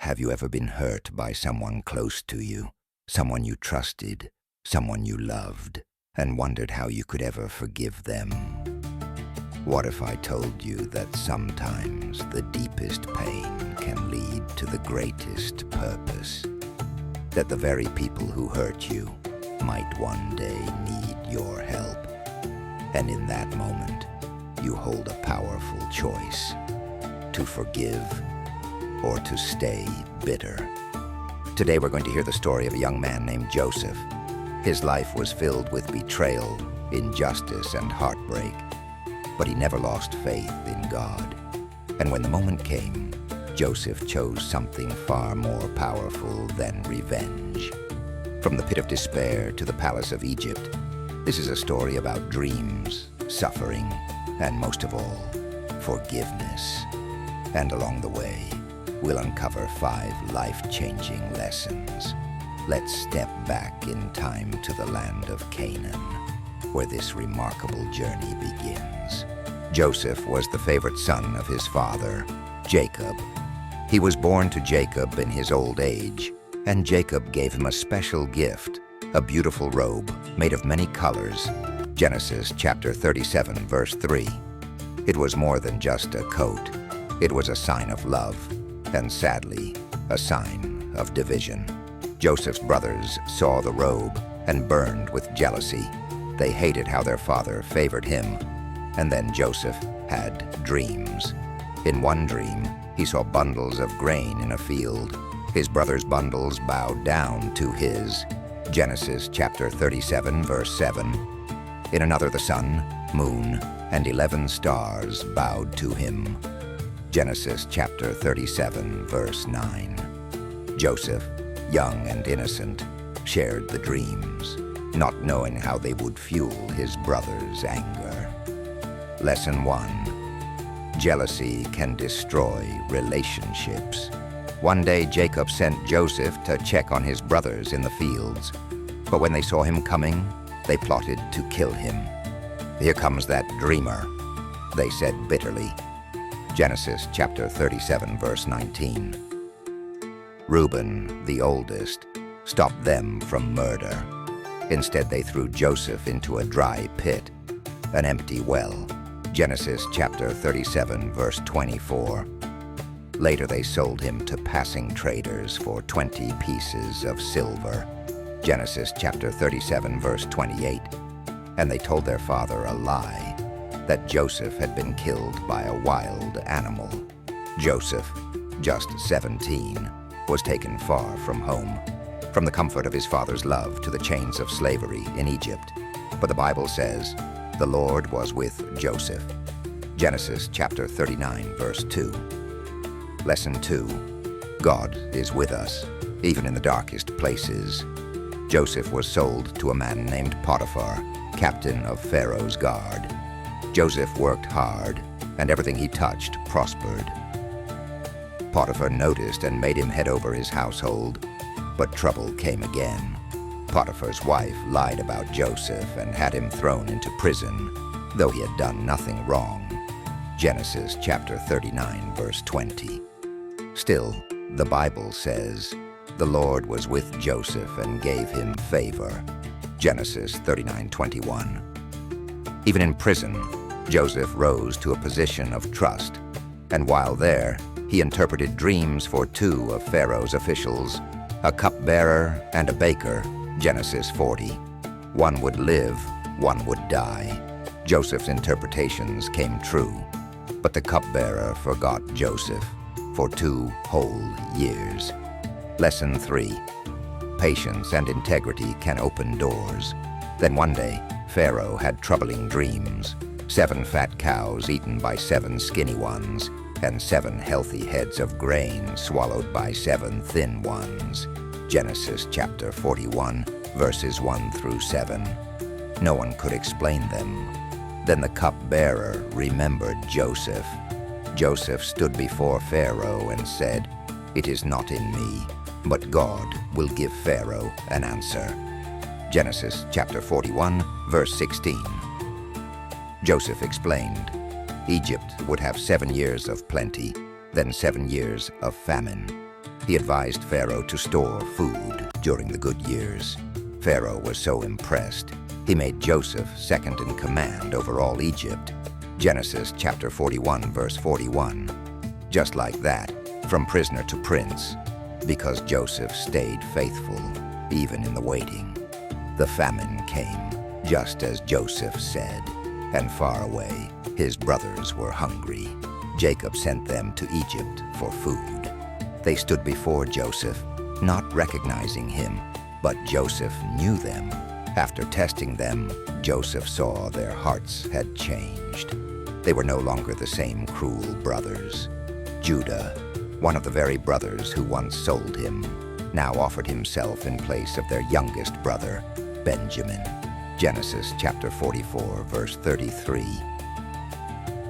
Have you ever been hurt by someone close to you, someone you trusted, someone you loved, and wondered how you could ever forgive them? What if I told you that sometimes the deepest pain can lead to the greatest purpose? That the very people who hurt you might one day need your help. And in that moment, you hold a powerful choice: to forgive or to stay bitter. Today we're going to hear the story of a young man named Joseph. His life was filled with betrayal, injustice, and heartbreak, but he never lost faith in God. And when the moment came, Joseph chose something far more powerful than revenge. From the pit of despair to the palace of Egypt, this is a story about dreams, suffering, and most of all, forgiveness. And along the way, we'll uncover 5 life-changing lessons. Let's step back in time to the land of Canaan, where this remarkable journey begins. Joseph was the favorite son of his father, Jacob. He was born to Jacob in his old age, and Jacob gave him a special gift, a beautiful robe made of many colors. Genesis chapter 37, verse 3. It was more than just a coat. It was a sign of love, and sadly, a sign of division. Joseph's brothers saw the robe and burned with jealousy. They hated how their father favored him. And then Joseph had dreams. In one dream, he saw bundles of grain in a field. His brothers' bundles bowed down to his. Genesis chapter 37, verse 7. In another, the sun, moon, and 11 stars bowed to him. Genesis chapter 37, verse 9. Joseph, young and innocent, shared the dreams, not knowing how they would fuel his brothers' anger. Lesson 1. Jealousy can destroy relationships. One day, Jacob sent Joseph to check on his brothers in the fields, but when they saw him coming, they plotted to kill him. "Here comes that dreamer," they said bitterly. Genesis chapter 37, verse 19. Reuben, the oldest, stopped them from murder. Instead, they threw Joseph into a dry pit, an empty well. Genesis chapter 37, verse 24. Later, they sold him to passing traders for 20 pieces of silver. Genesis chapter 37, verse 28. And they told their father a lie, that Joseph had been killed by a wild animal. Joseph, just 17, was taken far from home, from the comfort of his father's love to the chains of slavery in Egypt. But the Bible says, the Lord was with Joseph. Genesis chapter 39, verse 2. Lesson 2. God is with us, even in the darkest places. Joseph was sold to a man named Potiphar, captain of Pharaoh's guard. Joseph worked hard, and everything he touched prospered. Potiphar noticed and made him head over his household, but trouble came again. Potiphar's wife lied about Joseph and had him thrown into prison, though he had done nothing wrong. Genesis chapter 39, verse 20. Still, the Bible says, the Lord was with Joseph and gave him favor. Genesis 39:21. Even in prison, Joseph rose to a position of trust, and while there, he interpreted dreams for 2 of Pharaoh's officials, a cupbearer and a baker. Genesis 40. One would live, one would die. Joseph's interpretations came true, but the cupbearer forgot Joseph for 2 whole years. Lesson 3. Patience and integrity can open doors. Then one day, Pharaoh had troubling dreams. 7 fat cows eaten by 7 skinny ones, and 7 healthy heads of grain swallowed by 7 thin ones. Genesis chapter 41, verses 1 through 7. No one could explain them. Then the cupbearer remembered Joseph. Joseph stood before Pharaoh and said, "It is not in me, but God will give Pharaoh an answer." Genesis chapter 41, verse 16. Joseph explained, Egypt would have 7 years of plenty, then 7 years of famine. He advised Pharaoh to store food during the good years. Pharaoh was so impressed, he made Joseph second in command over all Egypt. Genesis chapter 41, verse 41. Just like that, from prisoner to prince, because Joseph stayed faithful, even in the waiting. The famine came, just as Joseph said, and far away, his brothers were hungry. Jacob sent them to Egypt for food. They stood before Joseph, not recognizing him, but Joseph knew them. After testing them, Joseph saw their hearts had changed. They were no longer the same cruel brothers. Judah, one of the very brothers who once sold him, now offered himself in place of their youngest brother, Benjamin. Genesis chapter 44, verse 33.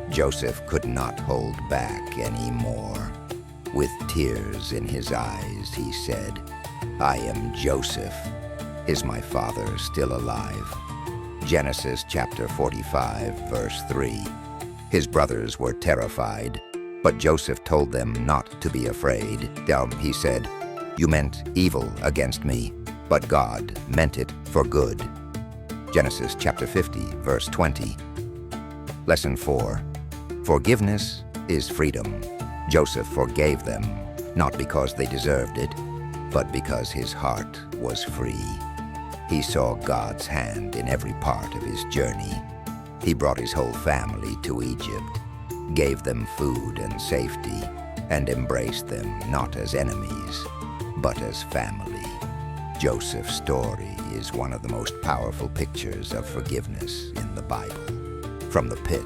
Joseph could not hold back anymore. With tears in his eyes, he said, "I am Joseph. Is my father still alive?" Genesis chapter 45, verse 3. His brothers were terrified, but Joseph told them not to be afraid. He said, "You meant evil against me, but God meant it for good." Genesis chapter 50, verse 20. Lesson 4. Forgiveness is freedom. Joseph forgave them, not because they deserved it, but because his heart was free. He saw God's hand in every part of his journey. He brought his whole family to Egypt, gave them food and safety, and embraced them not as enemies, but as family. Joseph's story is one of the most powerful pictures of forgiveness in the Bible. From the pit,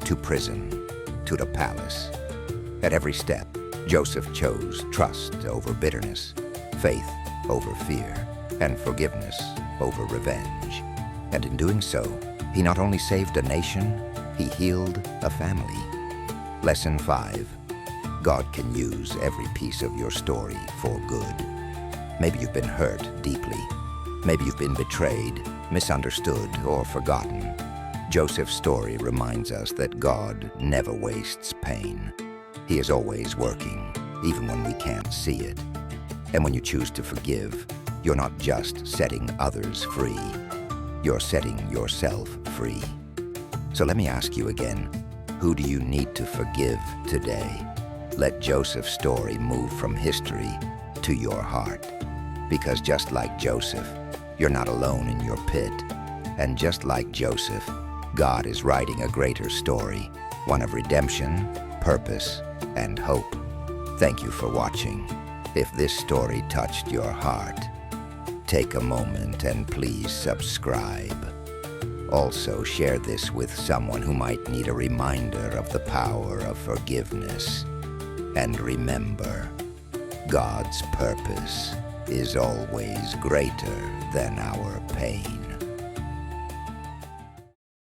to prison, to the palace. At every step, Joseph chose trust over bitterness, faith over fear, and forgiveness over revenge. And in doing so, he not only saved a nation, he healed a family. Lesson 5. God can use every piece of your story for good. Maybe you've been hurt deeply. Maybe you've been betrayed, misunderstood, or forgotten. Joseph's story reminds us that God never wastes pain. He is always working, even when we can't see it. And when you choose to forgive, you're not just setting others free, you're setting yourself free. So let me ask you again, who do you need to forgive today? Let Joseph's story move from history to your heart. Because just like Joseph, you're not alone in your pit. And just like Joseph, God is writing a greater story, one of redemption, purpose, and hope. Thank you for watching. If this story touched your heart, take a moment and please subscribe. Also, share this with someone who might need a reminder of the power of forgiveness. And remember, God's purpose is always greater than our pain.